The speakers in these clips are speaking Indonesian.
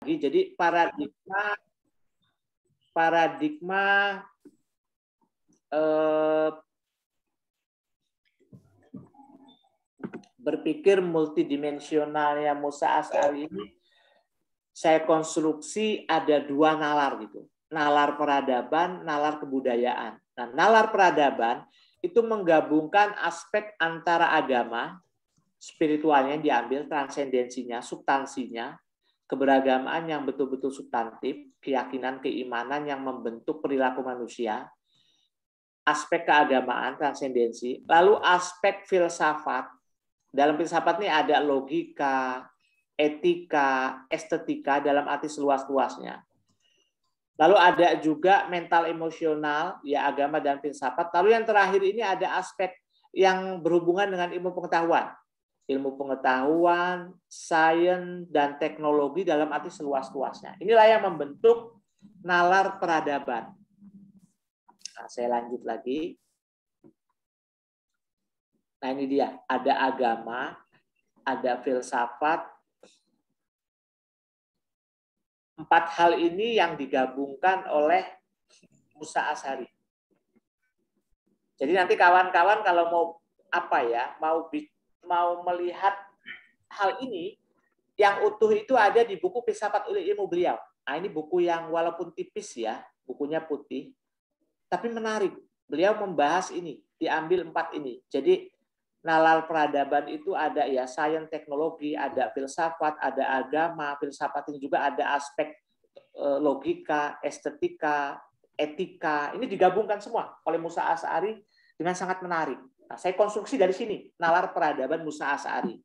Jadi paradigma berpikir multidimensionalnya Musa Asy'ari ini saya konstruksi ada dua nalar gitu. Nalar peradaban, nalar kebudayaan. Nah, nalar peradaban itu menggabungkan aspek antara agama, spiritualnya yang diambil, transendensinya, substansinya, keberagaman yang betul-betul substantif, keyakinan, keimanan yang membentuk perilaku manusia, aspek keagamaan, transendensi, lalu aspek filsafat. Dalam filsafat ini ada logika, etika, estetika dalam arti seluas-luasnya. Lalu ada juga mental emosional, ya agama dan filsafat. Lalu yang terakhir ini ada aspek yang berhubungan dengan ilmu pengetahuan. Ilmu pengetahuan, sains, dan teknologi dalam arti seluas-luasnya. Inilah yang membentuk nalar peradaban. Nah, saya lanjut lagi. Nah, ini dia. Ada agama, ada filsafat. 4 hal ini yang digabungkan oleh Musa Asy'ari. Jadi nanti kawan-kawan kalau mau mau melihat hal ini yang utuh itu ada di buku Filsafat Ulil Ilmu beliau. Nah, ini buku yang walaupun tipis ya, bukunya putih, tapi menarik. Beliau membahas ini, diambil 4 ini. Jadi nalar peradaban itu ada ya sains, teknologi, ada filsafat, ada agama. Filsafat ini juga ada aspek logika, estetika, etika. Ini digabungkan semua oleh Musa Asy'ari dengan sangat menarik. Nah, saya konstruksi dari sini, nalar peradaban Musa Asy'ari.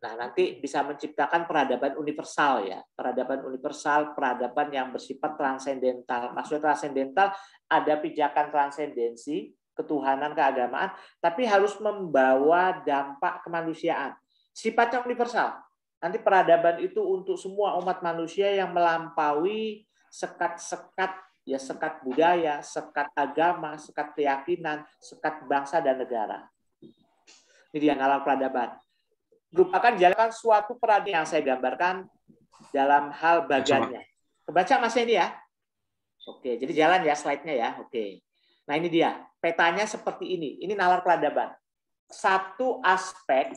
Nah, nanti bisa menciptakan peradaban universal ya. Peradaban universal, peradaban yang bersifat transendental. Maksudnya transendental ada pijakan transendensi, ketuhanan, keagamaan, tapi harus membawa dampak kemanusiaan. Sifatnya universal. Nanti peradaban itu untuk semua umat manusia yang melampaui sekat-sekat ya, sekat budaya, sekat agama, sekat keyakinan, sekat bangsa dan negara. Ini dia nalar peradaban. Merupakan jalan suatu peradaban yang saya gambarkan dalam hal bagannya. Kebaca Mas ini ya? Oke, jadi jalan ya slide-nya ya. Oke. Nah, ini dia. Petanya seperti ini. Ini nalar peradaban. Satu aspek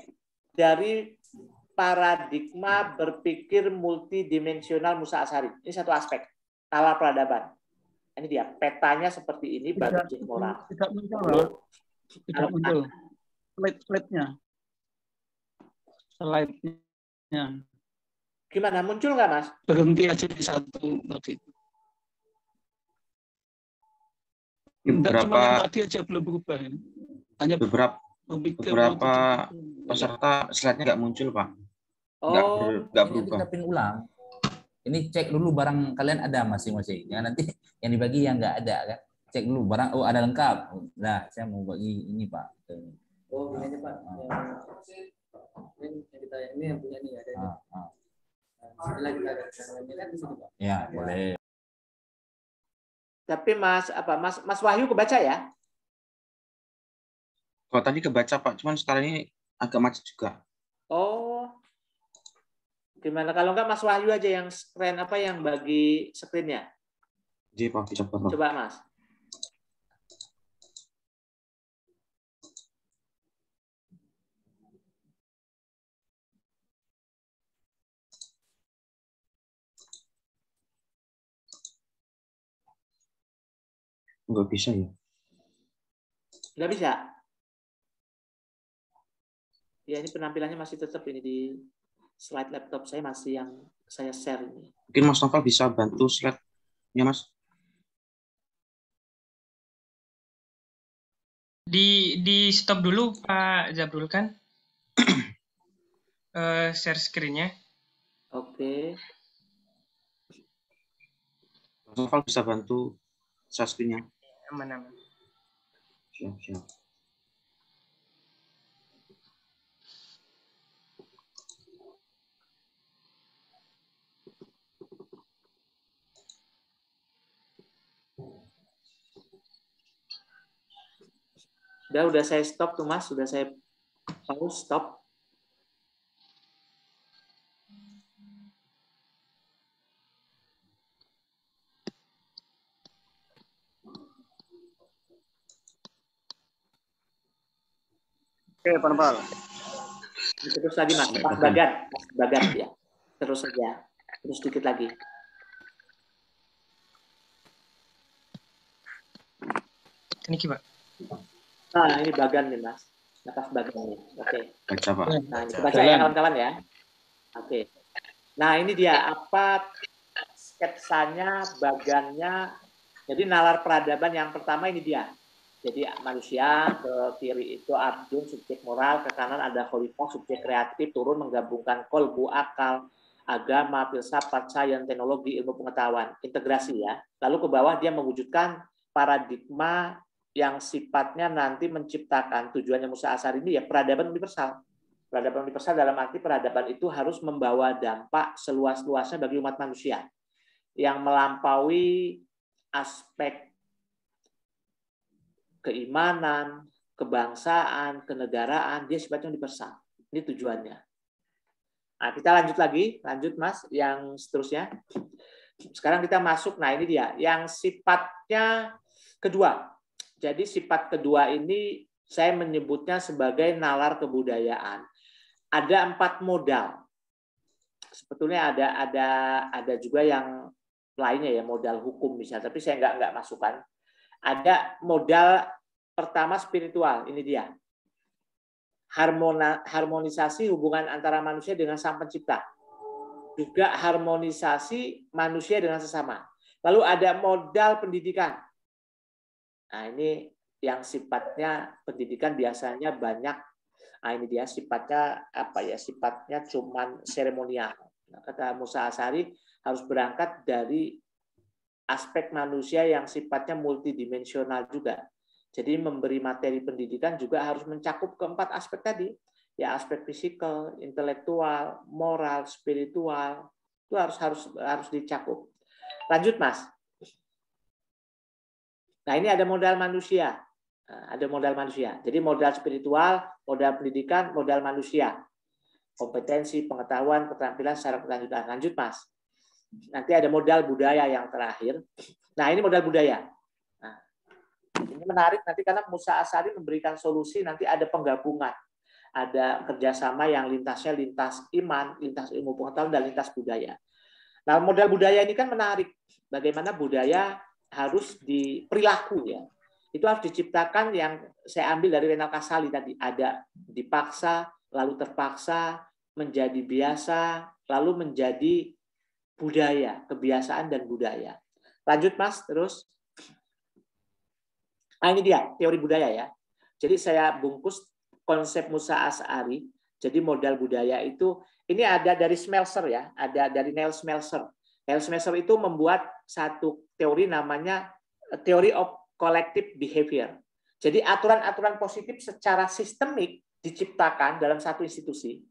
dari paradigma berpikir multidimensional Musa Asy'ari. Ini satu aspek nalar peradaban. Ini dia. Petanya seperti ini bagi Jack Moran. Tidak muncul. Tidak muncul. Slide-nya. Slide-nya. Gimana? Muncul nggak, Mas? Berhenti aja di satu tadi. Beberapa tadi aja belum berubah ini. Hanya beberapa peserta slide-nya nggak muncul, Pak. Nggak berubah. Kita pin ulang. Ini cek dulu barang kalian ada masing-masing. Ya, nanti yang dibagi yang nggak ada kan. Cek dulu barang ada lengkap. Nah, saya mau bagi ini, Pak. Oh, ini aja, Pak. Ini yang punya nih ada. Ya, boleh. Tapi Mas Wahyu kebaca ya? Kalau tadi kebaca Pak, cuman sekarang ini agak macet juga. Oh, gimana kalau enggak Mas Wahyu aja yang screen yang bagi screen-nya? Iya Pak, coba Pak. Coba Mas. Nggak bisa ya? Nggak bisa? Ya, ini penampilannya masih tetap ini di slide laptop saya masih yang saya share ini. Mungkin Mas Novel bisa bantu slide-nya, Mas? Di stop dulu Pak Zabrul kan? Share screen-nya. Oke. Mas Novel bisa bantu share screen-nya? Aman-aman. Siap. Udah saya stop tuh Mas, sudah saya pause stop. Oke, Pak Nopal. Terus lagi Mas, Mas Bagan ya. Terus saja. Terus sedikit lagi. Ini Pak. Nah, ini Bagan nih Mas. Napas Bagan nih. Oke. Baca, Pak. Nah, ini baca ya kawan-kawan ya. Oke. Nah, ini dia apa sketsanya, bagannya. Jadi nalar peradaban yang pertama ini dia. Jadi manusia, ke kiri itu Arjun, subjek moral, ke kanan ada Khalifah, subjek kreatif, turun menggabungkan kolbu, akal, agama, filsafat, sains, teknologi, ilmu pengetahuan, integrasi ya. Lalu ke bawah dia mewujudkan paradigma yang sifatnya nanti menciptakan tujuannya Musa Asy'ari ini ya peradaban universal. Peradaban universal dalam arti peradaban itu harus membawa dampak seluas-luasnya bagi umat manusia yang melampaui aspek keimanan, kebangsaan, kenegaraan, dia sifatnya universal. Ini tujuannya. Nah, kita lanjut Mas, yang seterusnya. Sekarang kita masuk, nah ini dia, yang sifatnya kedua. Jadi sifat kedua ini saya menyebutnya sebagai nalar kebudayaan. Ada 4 modal. Sebetulnya ada juga yang lainnya ya, modal hukum misalnya, tapi saya nggak masukkan. Ada modal pertama spiritual, ini dia. Harmonisasi hubungan antara manusia dengan Sang Pencipta. Juga harmonisasi manusia dengan sesama. Lalu ada modal pendidikan. Nah, ini yang sifatnya pendidikan biasanya banyak. Nah, ini dia sifatnya apa ya? Sifatnya cuman seremonial. Nah, kata Musa Asy'ari harus berangkat dari aspek manusia yang sifatnya multidimensional juga. Jadi memberi materi pendidikan juga harus mencakup keempat aspek tadi. Ya, aspek fisikal, intelektual, moral, spiritual. Itu harus dicakup. Lanjut, Mas. Nah, ini ada modal manusia. Ada modal manusia. Jadi modal spiritual, modal pendidikan, modal manusia. Kompetensi, pengetahuan, keterampilan secara berkelanjutan. Lanjut, Mas. Nanti ada modal budaya yang terakhir. Nah, ini modal budaya. Nah, ini menarik nanti karena Musa Asy'ari memberikan solusi, nanti ada penggabungan. Ada kerjasama yang lintasnya lintas iman, lintas ilmu pengetahuan, dan lintas budaya. Nah, modal budaya ini kan menarik. Bagaimana budaya harus diperilaku ya. Itu harus diciptakan yang saya ambil dari Renal Kasali tadi. Ada dipaksa, lalu terpaksa, menjadi biasa, lalu menjadi budaya, kebiasaan dan budaya. Lanjut Mas, terus. Nah, ini dia teori budaya ya. Jadi saya bungkus konsep Musa Asy'ari. Jadi modal budaya itu ini ada dari Smelser ya, ada dari Neil Smelser. Neil Smelser itu membuat satu teori namanya Theory of Collective Behavior. Jadi aturan-aturan positif secara sistemik diciptakan dalam satu institusi,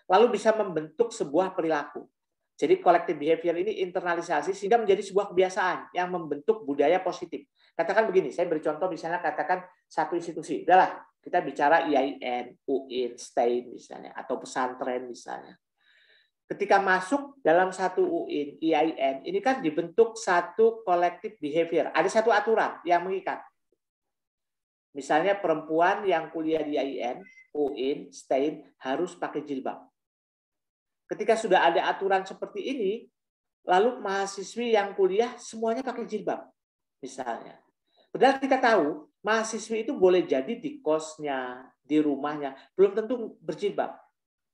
lalu bisa membentuk sebuah perilaku. Jadi collective behavior ini internalisasi sehingga menjadi sebuah kebiasaan yang membentuk budaya positif. Katakan begini, saya beri contoh misalnya katakan satu institusi. Udahlah, kita bicara IAIN, UIN, STAIN misalnya, atau pesantren misalnya. Ketika masuk dalam satu UIN, IAIN, ini kan dibentuk satu collective behavior. Ada satu aturan yang mengikat. Misalnya perempuan yang kuliah di IAIN, UIN, STAIN harus pakai jilbab. Ketika sudah ada aturan seperti ini, lalu mahasiswi yang kuliah semuanya pakai jilbab, misalnya. Padahal kita tahu, mahasiswi itu boleh jadi di kosnya, di rumahnya, belum tentu berjilbab.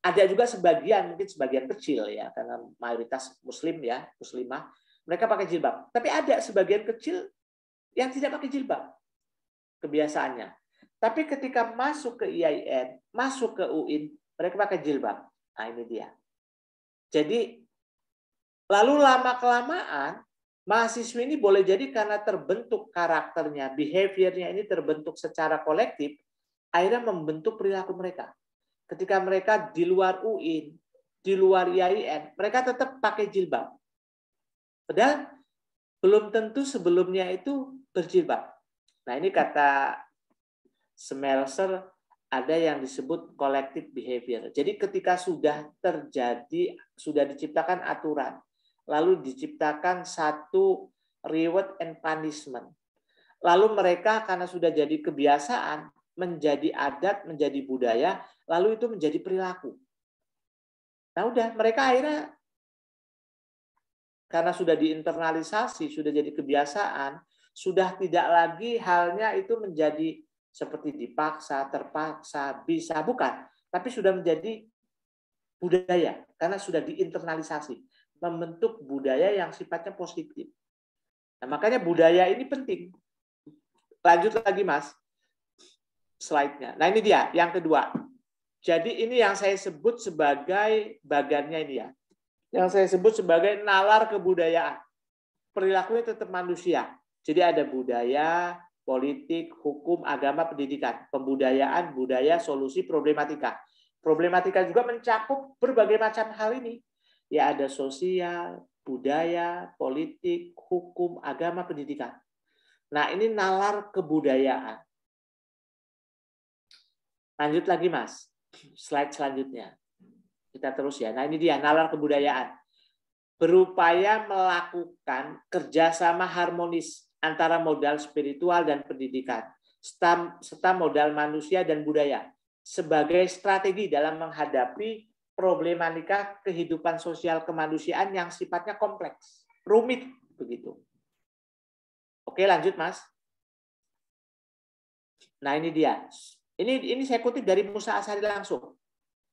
Ada juga sebagian, mungkin sebagian kecil ya, karena mayoritas Muslim ya, Muslimah, mereka pakai jilbab. Tapi ada sebagian kecil yang tidak pakai jilbab, kebiasaannya. Tapi ketika masuk ke IAIN, masuk ke UIN, mereka pakai jilbab. Nah, ini dia. Jadi, lalu lama-kelamaan, mahasiswa ini boleh jadi karena terbentuk karakternya, behaviornya ini terbentuk secara kolektif, akhirnya membentuk perilaku mereka. Ketika mereka di luar UIN, di luar IAIN, mereka tetap pakai jilbab. Padahal belum tentu sebelumnya itu berjilbab. Nah, ini kata Smelser, ada yang disebut collective behavior. Jadi ketika sudah terjadi, sudah diciptakan aturan, lalu diciptakan satu reward and punishment. Lalu mereka karena sudah jadi kebiasaan, menjadi adat, menjadi budaya, lalu itu menjadi perilaku. Nah udah, mereka akhirnya karena sudah diinternalisasi, sudah jadi kebiasaan, sudah tidak lagi halnya itu menjadi seperti dipaksa, terpaksa, bisa, bukan. Tapi sudah menjadi budaya, karena sudah diinternalisasi. Membentuk budaya yang sifatnya positif. Nah, makanya budaya ini penting. Lanjut lagi, Mas. Slide-nya. Nah, ini dia, yang kedua. Jadi ini yang saya sebut sebagai bagannya ini ya. Yang saya sebut sebagai nalar kebudayaan. Perilakunya tetap manusia. Jadi ada budaya, politik, hukum, agama, pendidikan. Pembudayaan, budaya, solusi, problematika. Problematika juga mencakup berbagai macam hal ini. Ya ada sosial, budaya, politik, hukum, agama, pendidikan. Nah ini nalar kebudayaan. Lanjut lagi Mas. Slide selanjutnya. Kita terus ya. Nah ini dia nalar kebudayaan. Berupaya melakukan kerjasama harmonis antara modal spiritual dan pendidikan, serta modal manusia dan budaya sebagai strategi dalam menghadapi problematika kehidupan sosial kemanusiaan yang sifatnya kompleks, rumit begitu. Oke, lanjut Mas. Nah, ini dia. Ini saya kutip dari Musa Asy'ari langsung.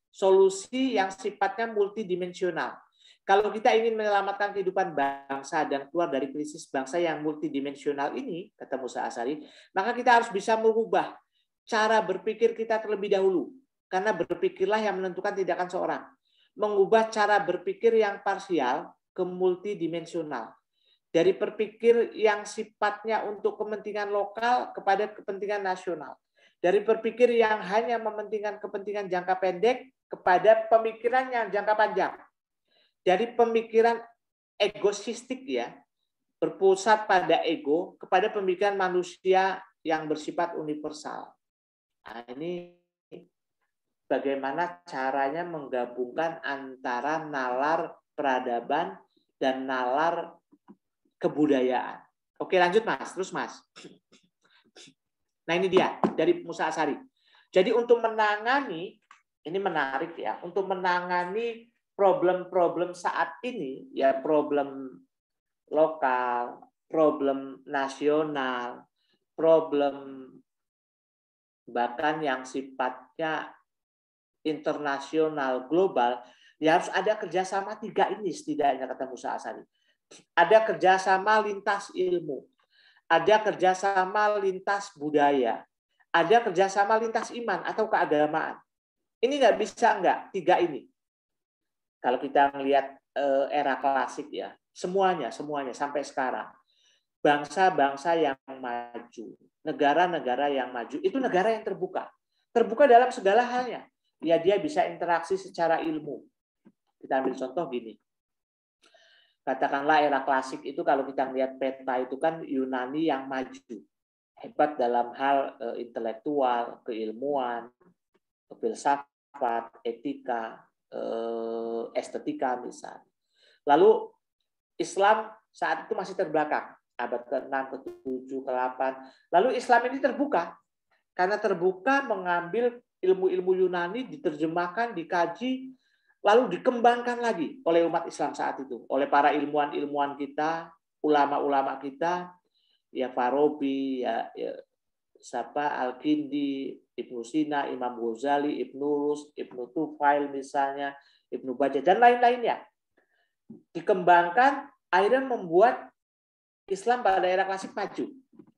Solusi yang sifatnya multidimensional. Kalau kita ingin menyelamatkan kehidupan bangsa dan keluar dari krisis bangsa yang multidimensional ini, kata Musa Asy'ari, maka kita harus bisa mengubah cara berpikir kita terlebih dahulu. Karena berpikirlah yang menentukan tindakan seorang. Mengubah cara berpikir yang parsial ke multidimensional. Dari berpikir yang sifatnya untuk kepentingan lokal kepada kepentingan nasional. Dari berpikir yang hanya mementingkan kepentingan jangka pendek kepada pemikiran yang jangka panjang. Dari pemikiran egosistik ya, berpusat pada ego kepada pemikiran manusia yang bersifat universal. Nah, ini bagaimana caranya menggabungkan antara nalar peradaban dan nalar kebudayaan. Oke, lanjut Mas. Terus Mas. Nah, ini dia dari Musa Asy'ari. Jadi untuk menangani, ini menarik ya, untuk menangani problem-problem saat ini, ya problem lokal, problem nasional, problem bahkan yang sifatnya internasional, global, ya harus ada kerjasama tiga ini setidaknya, kata Musa Asy'ari. Ada kerjasama lintas ilmu, ada kerjasama lintas budaya, ada kerjasama lintas iman atau keagamaan. Ini nggak bisa nggak, tiga ini. Kalau kita melihat era klasik ya, semuanya sampai sekarang. Bangsa-bangsa yang maju, negara-negara yang maju, itu negara yang terbuka. Terbuka dalam segala halnya. Ya dia bisa interaksi secara ilmu. Kita ambil contoh gini. Katakanlah era klasik itu kalau kita melihat peta itu kan Yunani yang maju. Hebat dalam hal intelektual, keilmuan, filsafat, etika, estetika misalnya. Lalu Islam saat itu masih terbelakang, abad ke-6, ke-7, ke-8. Lalu Islam ini terbuka. Karena terbuka mengambil ilmu-ilmu Yunani, diterjemahkan, dikaji, lalu dikembangkan lagi oleh umat Islam saat itu. Oleh para ilmuwan-ilmuwan kita, ulama-ulama kita, ya Farabi, ya Al-Kindi, Ibnu Sina, Imam Ghazali, Ibnu Rus, Ibnu Tufail misalnya, Ibnu Bajjah, dan lain-lainnya. Dikembangkan, akhirnya membuat Islam pada era klasik maju.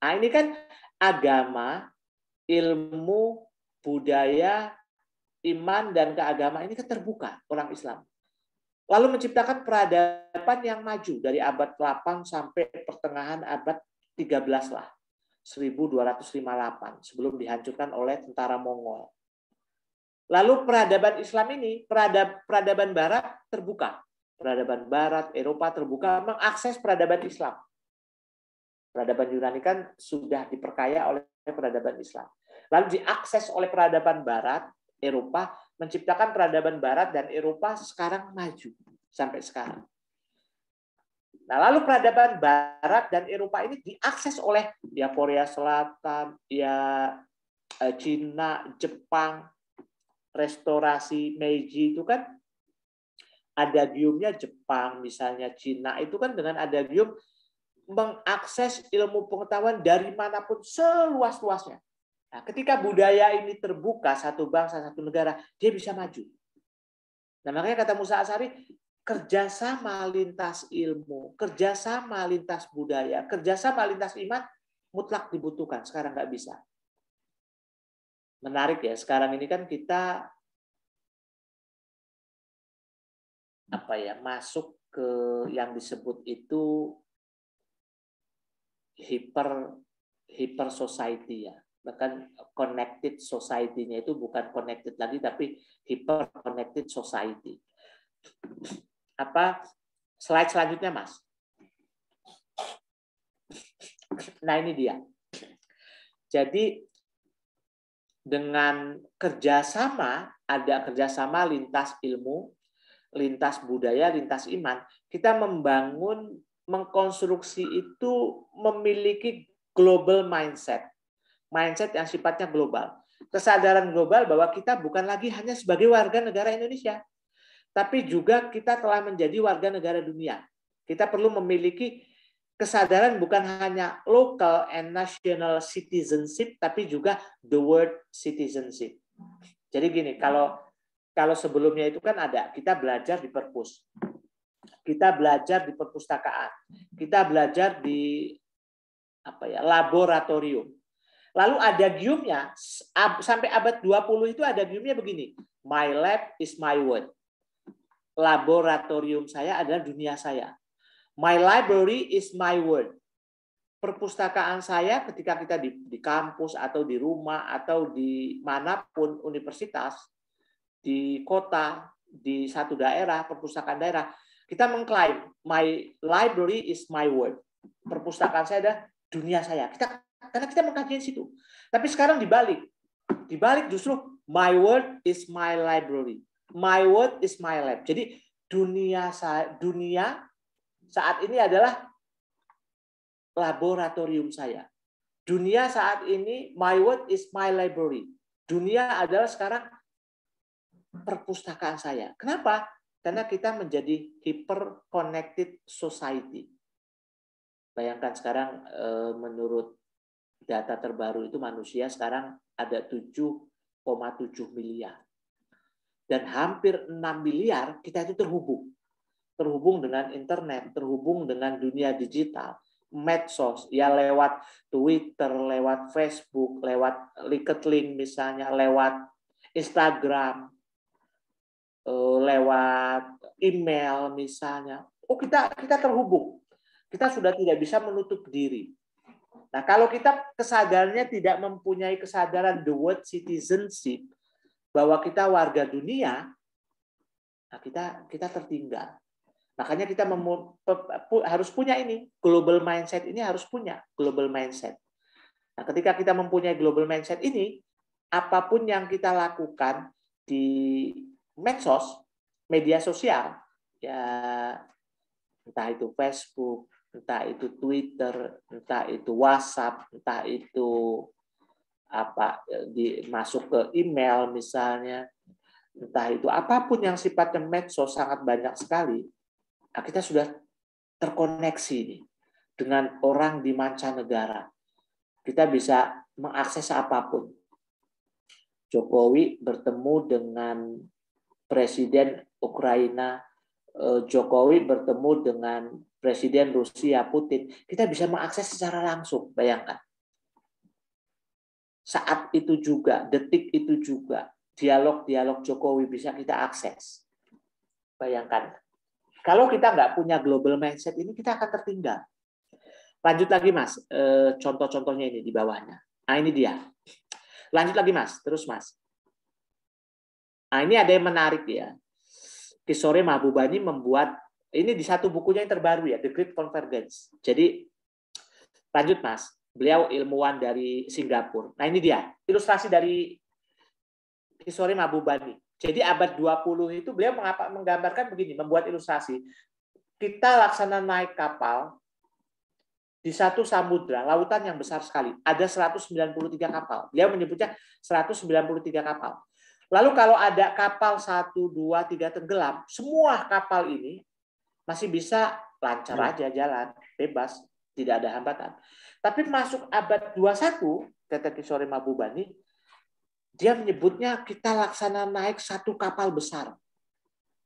Nah ini kan agama, ilmu, budaya, iman, dan keagamaan ini kan terbuka orang Islam. Lalu menciptakan peradaban yang maju dari abad 8 sampai pertengahan abad 13 lah. 1258 sebelum dihancurkan oleh tentara Mongol. Lalu peradaban Islam ini, peradaban Barat terbuka. Peradaban Barat, Eropa terbuka mengakses peradaban Islam. Peradaban Yunani kan sudah diperkaya oleh peradaban Islam. Lalu diakses oleh peradaban Barat, Eropa, menciptakan peradaban Barat dan Eropa sekarang maju sampai sekarang. Nah, lalu peradaban Barat dan Eropa ini diakses oleh ya Korea Selatan, ya Cina, Jepang, restorasi Meiji itu kan adagiumnya Jepang, misalnya Cina itu kan dengan adagium mengakses ilmu pengetahuan dari manapun seluas-luasnya. Nah, ketika budaya ini terbuka, satu bangsa, satu negara, dia bisa maju. Nah, makanya kata Musa Asy'ari, kerjasama lintas ilmu, kerjasama lintas budaya, kerjasama lintas iman, mutlak dibutuhkan. Sekarang nggak bisa. Menarik ya, sekarang ini kan kita masuk ke yang disebut itu hyper society ya. Bahkan connected society-nya itu bukan connected lagi tapi hyper connected society. Slide selanjutnya, Mas. Nah, ini dia. Jadi dengan kerjasama, ada kerjasama lintas ilmu, lintas budaya, lintas iman, kita mengkonstruksi itu memiliki global mindset. Mindset yang sifatnya global. Kesadaran global bahwa kita bukan lagi hanya sebagai warga negara Indonesia, tapi juga kita telah menjadi warga negara dunia. Kita perlu memiliki kesadaran bukan hanya local and national citizenship, tapi juga the world citizenship. Jadi gini, kalau sebelumnya itu kan ada, kita belajar di perpus, kita belajar di perpustakaan, kita belajar di laboratorium. Lalu adagiumnya sampai abad 20 itu adagiumnya begini, my lab is my world. Laboratorium saya adalah dunia saya. My library is my world. Perpustakaan saya ketika kita di kampus atau di rumah atau di manapun universitas, di kota, di satu daerah, perpustakaan daerah, kita mengklaim my library is my world. Perpustakaan saya adalah dunia saya. Karena kita mengkaji di situ. Tapi sekarang dibalik justru my world is my library. My world is my lab. Jadi dunia saat ini adalah laboratorium saya. Dunia saat ini, my world is my library. Dunia adalah sekarang perpustakaan saya. Kenapa? Karena kita menjadi hyper connected society. Bayangkan sekarang menurut data terbaru itu manusia sekarang ada 7,7 miliar. Dan hampir 6 miliar kita itu terhubung. Terhubung dengan internet, terhubung dengan dunia digital, medsos, ya lewat Twitter, lewat Facebook, lewat LinkedIn misalnya, lewat Instagram, lewat email misalnya. Kita terhubung. Kita sudah tidak bisa menutup diri. Nah, kalau kita kesadarannya tidak mempunyai kesadaran the world citizenship, bahwa kita warga dunia, nah kita tertinggal. Makanya kita harus punya ini, global mindset ini harus punya global mindset. Nah, ketika kita mempunyai global mindset ini, apapun yang kita lakukan di medsos, media sosial, ya entah itu Facebook, entah itu Twitter, entah itu WhatsApp, entah itu masuk ke email misalnya, entah itu apapun yang sifatnya medsos sangat banyak sekali. Nah, kita sudah terkoneksi nih dengan orang di mancanegara. Kita bisa mengakses apapun. Jokowi bertemu dengan Presiden Ukraina, Jokowi bertemu dengan Presiden Rusia Putin. Kita bisa mengakses secara langsung, bayangkan. Saat itu juga, detik itu juga, dialog-dialog Jokowi bisa kita akses. Bayangkan. Kalau kita nggak punya global mindset ini, kita akan tertinggal. Lanjut lagi, Mas. Contoh-contohnya ini di bawahnya. Nah, ini dia. Lanjut lagi, Mas. Terus, Mas. Nah, ini ada yang menarik ya. Kishore Mahbubani membuat, ini di satu bukunya yang terbaru ya, The Great Convergence. Jadi, lanjut, Mas. Beliau ilmuwan dari Singapura. Nah, ini dia. Ilustrasi dari Kishore Mahbubani. Jadi abad 20 itu beliau menggambarkan begini, membuat ilustrasi. Kita laksana naik kapal, di satu samudra, lautan yang besar sekali. Ada 193 kapal. Dia menyebutnya 193 kapal. Lalu kalau ada kapal 1, 2, 3 tenggelam, semua kapal ini masih bisa lancar aja jalan, bebas, tidak ada hambatan. Tapi masuk abad 21, kata Kishore Mahbubani, dia menyebutnya kita laksana naik satu kapal besar.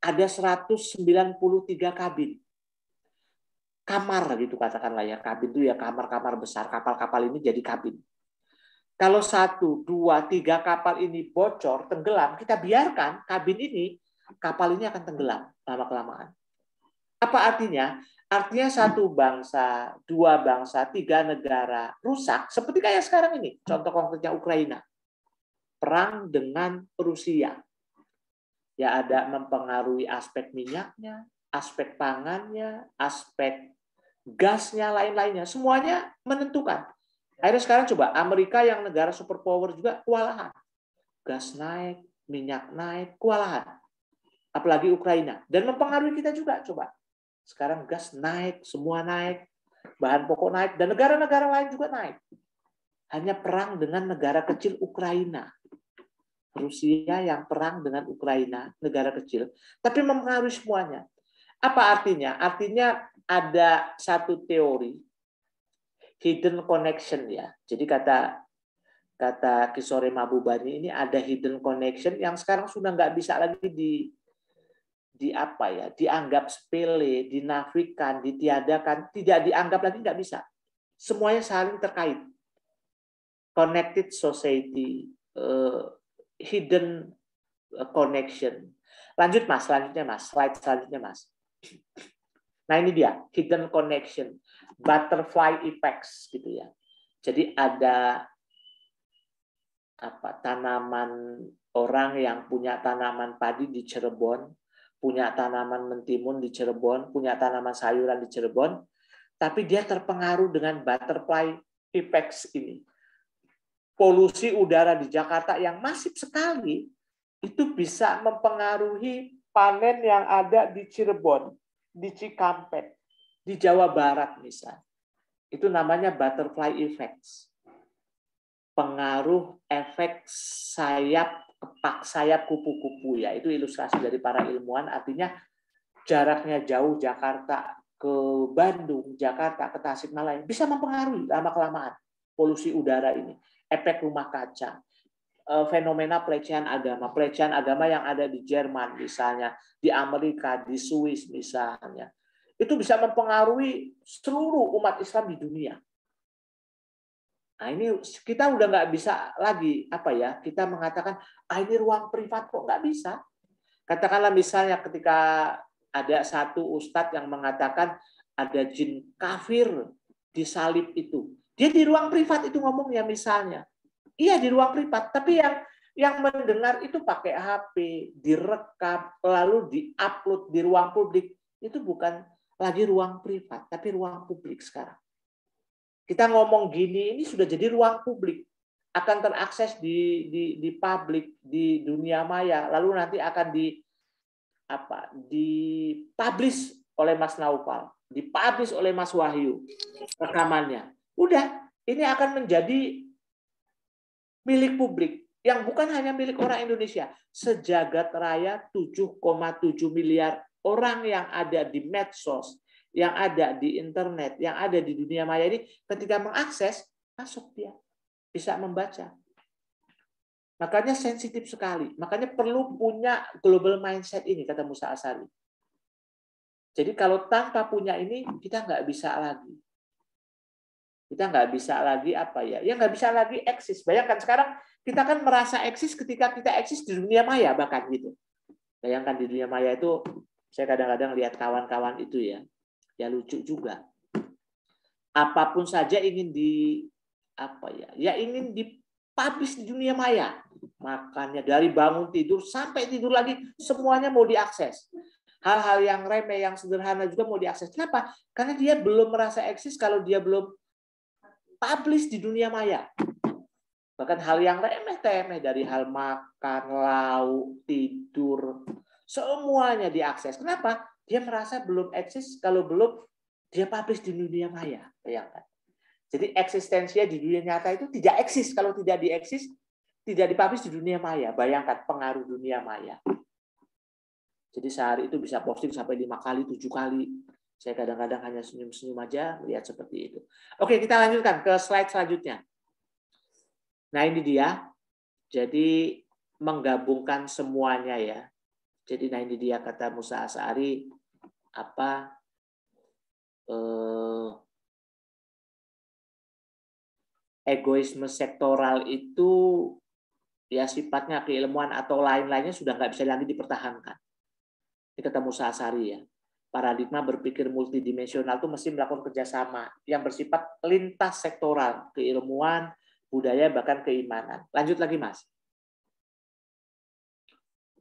Ada 193 kabin. Kamar gitu katakanlah ya, kabin itu ya kamar-kamar besar, kapal-kapal ini jadi kabin. Kalau 1, 2, 3 kapal ini bocor, tenggelam, kita biarkan kabin ini, kapal ini akan tenggelam lama-kelamaan. Apa artinya? Artinya 1 bangsa, 2 bangsa, 3 negara rusak, seperti kayak sekarang ini, contoh konkretnya Ukraina. Perang dengan Rusia. Ya ada mempengaruhi aspek minyaknya, aspek pangannya, aspek gasnya, lain-lainnya. Semuanya menentukan. Akhirnya sekarang coba, Amerika yang negara superpower juga kewalahan. Gas naik, minyak naik, kewalahan. Apalagi Ukraina. Dan mempengaruhi kita juga, coba. Sekarang gas naik, semua naik. Bahan pokok naik, dan negara-negara lain juga naik. Hanya perang dengan negara kecil Ukraina. Rusia yang perang dengan Ukraina, negara kecil. Tapi mempengaruhi semuanya. Apa artinya? Artinya ada satu teori, hidden connection ya. Jadi kata Kishore Mahbubani ini ada hidden connection yang sekarang sudah nggak bisa lagi dianggap sepele, dinafikan, ditiadakan, tidak dianggap lagi, nggak bisa. Semuanya saling terkait. Connected society, hidden connection. Lanjut Mas, selanjutnya Mas, slide selanjutnya Mas. Nah ini dia, hidden connection, butterfly effects gitu ya. Jadi ada tanaman, orang yang punya tanaman padi di Cirebon, punya tanaman mentimun di Cirebon, punya tanaman sayuran di Cirebon, tapi dia terpengaruh dengan butterfly effects ini. Polusi udara di Jakarta yang masif sekali itu bisa mempengaruhi panen yang ada di Cirebon, di Cikampek, di Jawa Barat misal. Itu namanya butterfly effects. Pengaruh efek sayap, kepak sayap kupu-kupu ya. Itu ilustrasi dari para ilmuwan, artinya jaraknya jauh Jakarta ke Bandung, Jakarta ke Tasikmalaya bisa mempengaruhi lama-kelamaan polusi udara ini. Efek rumah kaca, fenomena pelecehan agama yang ada di Jerman misalnya, di Amerika, di Swiss misalnya, itu bisa mempengaruhi seluruh umat Islam di dunia. Nah ini kita udah nggak bisa lagi kita mengatakan ini ruang privat kok, nggak bisa. Katakanlah misalnya ketika ada satu ustadz yang mengatakan ada jin kafir di salib itu. Dia di ruang privat itu ngomongnya misalnya. Iya di ruang privat, tapi yang mendengar itu pakai HP, direkam, lalu di-upload di ruang publik. Itu bukan lagi ruang privat, tapi ruang publik sekarang. Kita ngomong gini, ini sudah jadi ruang publik. Akan terakses di publik, di dunia maya. Lalu nanti akan dipublish oleh Mas Naufal, dipublish oleh Mas Wahyu rekamannya. Udah, ini akan menjadi milik publik yang bukan hanya milik orang Indonesia. Sejagat raya 7,7 miliar orang yang ada di medsos, yang ada di internet, yang ada di dunia maya ini, ketika mengakses, masuk dia, bisa membaca. Makanya sensitif sekali. Makanya perlu punya global mindset ini, kata Musa Asy'ari. Jadi kalau tanpa punya ini, kita nggak bisa lagi. Kita nggak bisa lagi Ya nggak bisa lagi eksis. Bayangkan sekarang kita kan merasa eksis ketika kita eksis di dunia maya bahkan gitu. Bayangkan di dunia maya itu, saya kadang-kadang lihat kawan-kawan itu ya lucu juga. Apapun saja ingin ingin dipublish di dunia maya. Makanya dari bangun tidur sampai tidur lagi semuanya mau diakses. Hal-hal yang remeh, yang sederhana juga mau diakses. Kenapa? Karena dia belum merasa eksis kalau dia belum publish di dunia maya. Bahkan hal yang remeh-temeh dari hal makan, lauk, tidur, semuanya diakses. Kenapa? Dia merasa belum eksis kalau belum Dia publish di dunia maya, bayangkan. Jadi eksistensinya di dunia nyata itu tidak eksis kalau tidak tidak dipublish di dunia maya. Bayangkan pengaruh dunia maya. Jadi sehari itu bisa posting sampai 5 kali, 7 kali. Saya kadang-kadang hanya senyum-senyum aja melihat seperti itu. Oke, kita lanjutkan ke slide selanjutnya. Nah, ini dia. Jadi menggabungkan semuanya ya. Jadi nah ini dia kata Musa Asy'ari apa egoisme sektoral itu ya sifatnya keilmuan atau lain-lainnya sudah nggak bisa lagi dipertahankan. Ini kata Musa Asy'ari ya. Paradigma berpikir multidimensional itu mesti melakukan kerjasama yang bersifat lintas sektoral, keilmuan, budaya, bahkan keimanan. Lanjut lagi, Mas.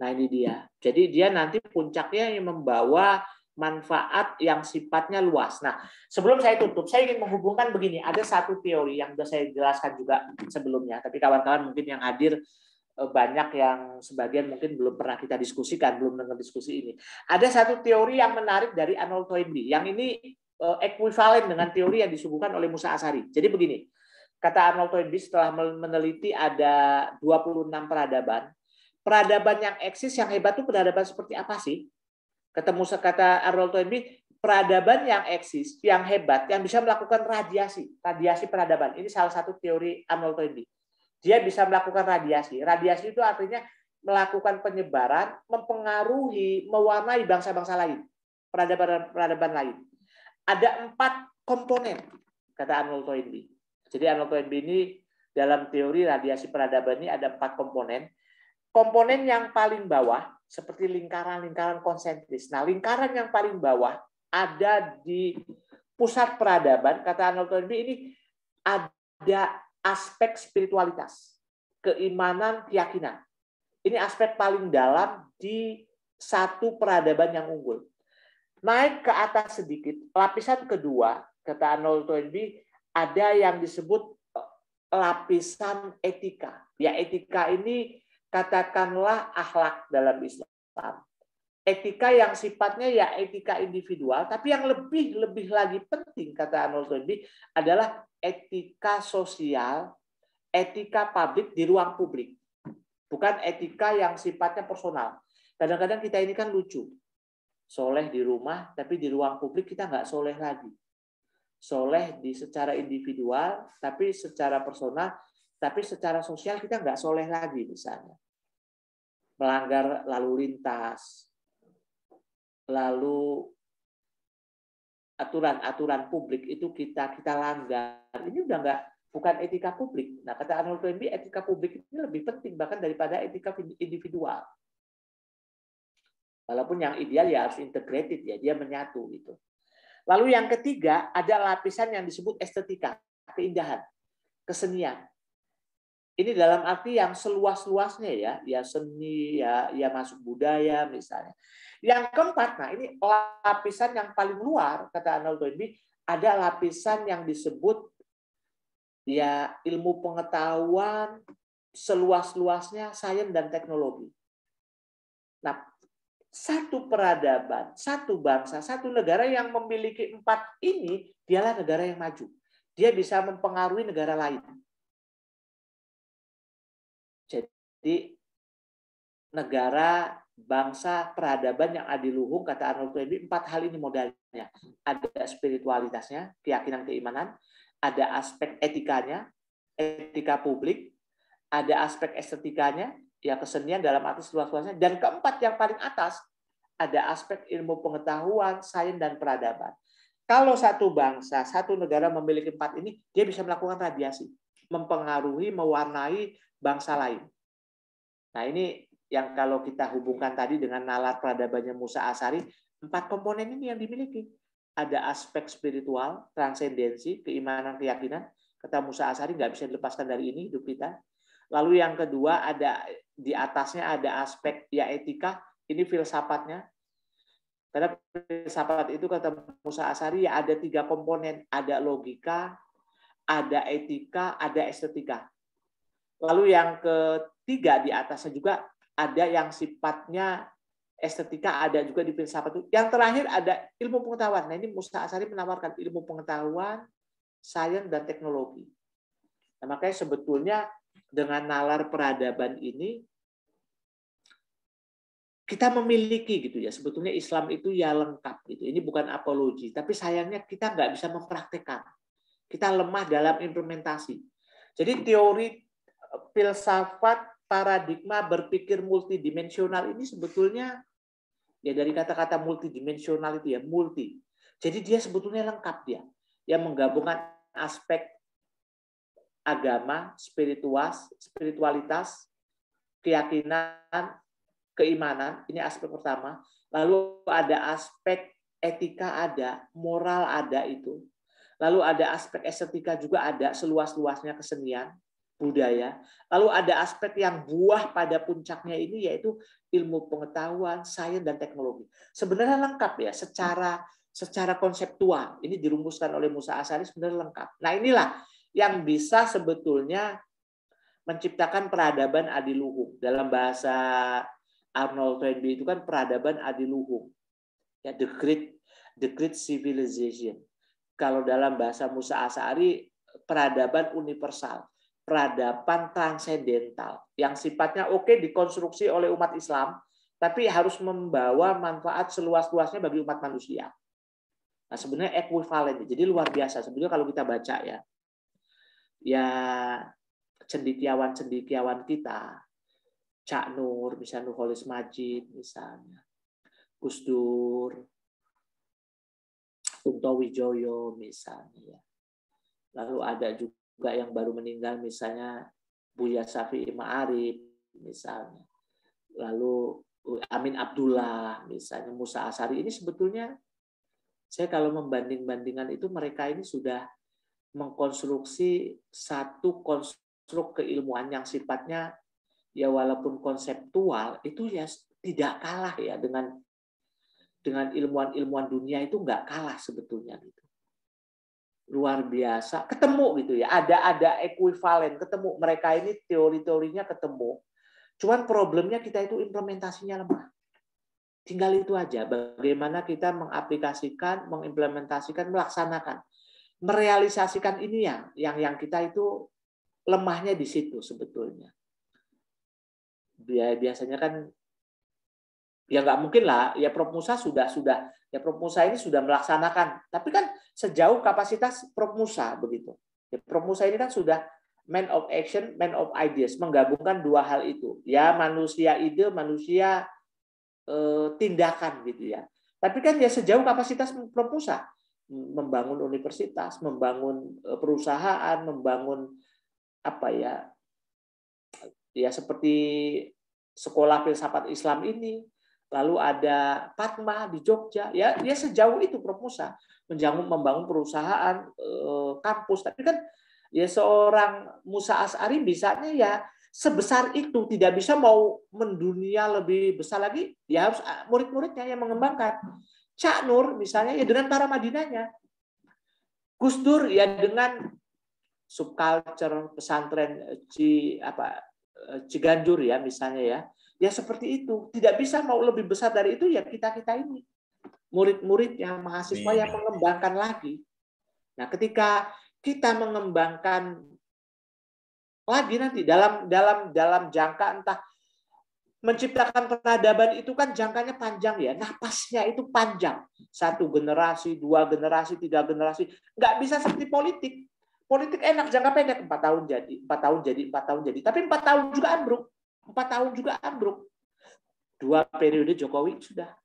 Nah, ini dia. Jadi dia nanti puncaknya yang membawa manfaat yang sifatnya luas. Nah, sebelum saya tutup, saya ingin menghubungkan begini. Ada satu teori yang sudah saya jelaskan juga sebelumnya, tapi kawan-kawan mungkin yang hadir banyak yang sebagian mungkin belum pernah kita diskusikan, belum dengar diskusi ini. Ada satu teori yang menarik dari Arnold Toynbee. Yang ini ekuivalen dengan teori yang disuguhkan oleh Musa Asy'ari. Jadi begini, kata Arnold Toynbee setelah meneliti ada 26 peradaban. Peradaban yang eksis yang hebat itu peradaban seperti apa sih? Kata Arnold Toynbee, peradaban yang eksis, yang hebat, yang bisa melakukan radiasi peradaban. Ini salah satu teori Arnold Toynbee. Dia bisa melakukan radiasi. Radiasi itu artinya melakukan penyebaran, mempengaruhi, mewarnai bangsa-bangsa lain, peradaban lain. Ada 4 komponen, kata Arnold Toynbee. Jadi Arnold Toynbee ini dalam teori radiasi peradaban ini ada 4 komponen. Komponen yang paling bawah seperti lingkaran-lingkaran konsentris. Nah, lingkaran yang paling bawah ada di pusat peradaban, kata Arnold Toynbee, ini ada aspek spiritualitas, keimanan, keyakinan. Ini aspek paling dalam di satu peradaban yang unggul. Naik ke atas sedikit, lapisan kedua, kata Arnold Toynbee, ada yang disebut lapisan etika. Ya, etika ini katakanlah akhlak dalam Islam. Etika yang sifatnya ya etika individual, tapi yang lebih lagi penting, kata Arnold Toynbee, adalah etika sosial, etika publik di ruang publik. Bukan etika yang sifatnya personal. Kadang-kadang kita ini kan lucu. Soleh di rumah, tapi di ruang publik kita nggak soleh lagi. Soleh secara individual, tapi secara personal, tapi secara sosial kita nggak soleh lagi misalnya. Melanggar lalu lintas, lalu aturan-aturan publik itu kita langgar. Ini udah bukan etika publik. Nah, kata Arnold Toynbee, etika publik ini lebih penting bahkan daripada etika individual. Walaupun yang ideal ya harus integrated ya, dia menyatu gitu. Lalu yang ketiga ada lapisan yang disebut estetika, keindahan, kesenian. Ini dalam arti yang seluas-luasnya ya seni, ya masuk budaya misalnya. Yang keempat, nah ini lapisan yang paling luar, kata Arnold Toynbee, ada lapisan yang disebut ya ilmu pengetahuan seluas-luasnya, sains dan teknologi. Nah, satu peradaban, satu bangsa, satu negara yang memiliki 4 ini, dialah negara yang maju. Dia bisa mempengaruhi negara lain. Jadi negara, bangsa, peradaban yang adiluhung, kata Arnold Toynbee, 4 hal ini modalnya. Ada spiritualitasnya, keyakinan, keimanan, ada aspek etikanya, etika publik, ada aspek estetikanya, ya kesenian dalam arti seluas-luasnya, dan keempat yang paling atas ada aspek ilmu pengetahuan, sains dan peradaban. Kalau satu bangsa, satu negara memiliki 4 ini, dia bisa melakukan radiasi, mempengaruhi, mewarnai bangsa lain. Nah, ini yang kalau kita hubungkan tadi dengan nalar peradabannya Musa Asy'ari, 4 komponen ini yang dimiliki. Ada aspek spiritual, transendensi, keimanan, keyakinan. Kata Musa Asy'ari nggak bisa dilepaskan dari ini hidup kita. Lalu yang kedua ada di atasnya ada aspek ya etika, ini filsafatnya. Karena filsafat itu kata Musa Asy'ari ya ada 3 komponen, ada logika, ada etika, ada estetika. Lalu yang ketiga di atasnya juga ada yang sifatnya estetika ada juga di filsafat itu. Yang terakhir ada ilmu pengetahuan. Nah, ini Musa Asy'ari menawarkan ilmu pengetahuan, sains dan teknologi. Nah, makanya sebetulnya dengan nalar peradaban ini kita memiliki gitu ya. Sebetulnya Islam itu ya lengkap gitu. Ini bukan apologi, tapi sayangnya kita nggak bisa mempraktekkan. Kita lemah dalam implementasi. Jadi teori filsafat paradigma berpikir multidimensional ini sebetulnya ya dari kata-kata multidimensional itu ya multi. Jadi dia sebetulnya lengkap dia. Yang menggabungkan aspek agama, spiritualitas, keyakinan, keimanan, ini aspek pertama. Lalu ada aspek etika ada, moral ada itu. Lalu ada aspek estetika juga ada, seluas-luasnya kesenian, budaya. Lalu ada aspek yang buah pada puncaknya ini yaitu ilmu pengetahuan, sains dan teknologi. Sebenarnya lengkap ya secara konseptual. Ini dirumuskan oleh Musa Asy'ari sebenarnya lengkap. Nah, inilah yang bisa sebetulnya menciptakan peradaban adiluhung. Dalam bahasa Arnold Toynbee itu kan peradaban adiluhung. Ya, the great civilization. Kalau dalam bahasa Musa Asy'ari peradaban universal, peradaban transendental yang sifatnya oke dikonstruksi oleh umat Islam, tapi harus membawa manfaat seluas-luasnya bagi umat manusia. Nah, sebenarnya ekuivalen, jadi luar biasa. Sebenarnya kalau kita baca ya cendekiawan kita, Cak Nur, misalnya Nurholis Majid, misalnya Gus Dur, Kunto Wijoyo, misalnya. Lalu ada juga yang baru meninggal, misalnya Buya Syafi'i Ma'arif, misalnya. Lalu Amin Abdullah, misalnya Musa Asy'ari. Ini sebetulnya saya kalau membanding-bandingkan itu mereka ini sudah mengkonstruksi satu konstruk keilmuan yang sifatnya ya walaupun konseptual itu ya tidak kalah ya dengan ilmuwan-ilmuwan dunia itu nggak kalah sebetulnya gitu. Luar biasa, ketemu gitu ya. Ada ekuivalen, ketemu mereka ini teori-teorinya ketemu. Cuman problemnya kita itu implementasinya lemah. Tinggal itu aja bagaimana kita mengaplikasikan, mengimplementasikan, melaksanakan. Merealisasikan ini yang kita itu lemahnya di situ sebetulnya. Biasanya kan ya nggak mungkin lah ya Prof Musa sudah ya Prof Musa ini sudah melaksanakan, tapi kan sejauh kapasitas Prof Musa begitu ya, Prof Musa ini kan sudah man of action, man of ideas, menggabungkan dua hal itu ya, manusia ide, manusia tindakan gitu ya. Tapi kan ya sejauh kapasitas Prof Musa membangun universitas, membangun perusahaan, membangun apa ya seperti sekolah filsafat Islam ini, lalu ada Padma di Jogja, ya sejauh itu Prof Musa membangun perusahaan, kampus. Tapi kan ya seorang Musa Asy'ari bisanya ya sebesar itu, tidak bisa mau mendunia lebih besar lagi, ya harus murid-muridnya yang mengembangkan. Cak Nur misalnya ya dengan para Madinahnya, Gus Dur ya dengan subculture pesantren Ciganjur ya misalnya ya seperti itu. Tidak bisa mau lebih besar dari itu ya kita ini murid-murid yang mahasiswa yang mengembangkan lagi. Nah, ketika kita mengembangkan lagi nanti dalam jangka entah menciptakan peradaban itu kan jangkanya panjang ya, napasnya itu panjang. 1 generasi, 2 generasi, 3 generasi. Nggak bisa seperti politik. Politik enak jangka pendek, 4 tahun jadi, 4 tahun jadi, 4 tahun jadi. Tapi 4 tahun juga ambruk. 4 tahun juga ambruk. 2 periode Jokowi sudah.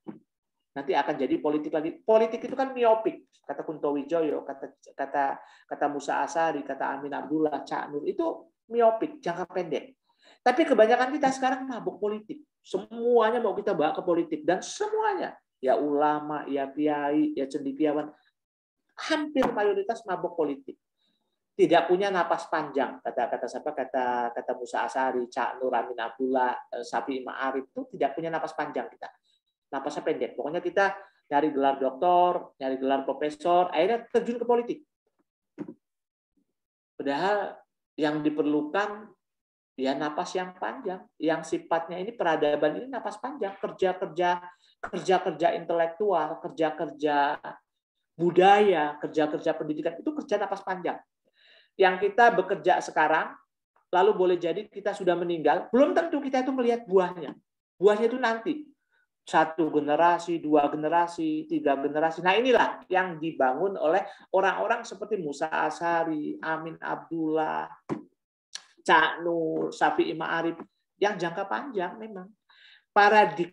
Nanti akan jadi politik lagi. Politik itu kan miopik. Kata Kunto Wijoyo, kata Musa Asy'ari, kata Amin Abdullah, Cak Nur. Itu miopik, jangka pendek. Tapi kebanyakan kita sekarang mabuk politik. Semuanya mau kita bawa ke politik. Dan semuanya. Ya ulama, ya kiai, ya cendekiawan. Hampir mayoritas mabuk politik. Tidak punya napas panjang. Kata Musa Asy'ari, Cak Nur, Amin Abdullah, Syafi'i Ma'arif itu tidak punya napas panjang kita. Napasnya pendek. Pokoknya kita nyari gelar doktor, nyari gelar profesor, akhirnya terjun ke politik. Padahal yang diperlukan Ya napas yang panjang, yang sifatnya ini peradaban ini napas panjang, kerja-kerja intelektual, kerja-kerja budaya, kerja-kerja pendidikan itu kerja napas panjang. Yang kita bekerja sekarang, lalu boleh jadi kita sudah meninggal, belum tentu kita itu melihat buahnya. Buahnya itu nanti. 1 generasi, 2 generasi, 3 generasi. Nah inilah yang dibangun oleh orang-orang seperti Musa Asy'ari, Amin Abdullah, Cak Nur, Syafi'i Ma'arif, yang jangka panjang memang. Paradigma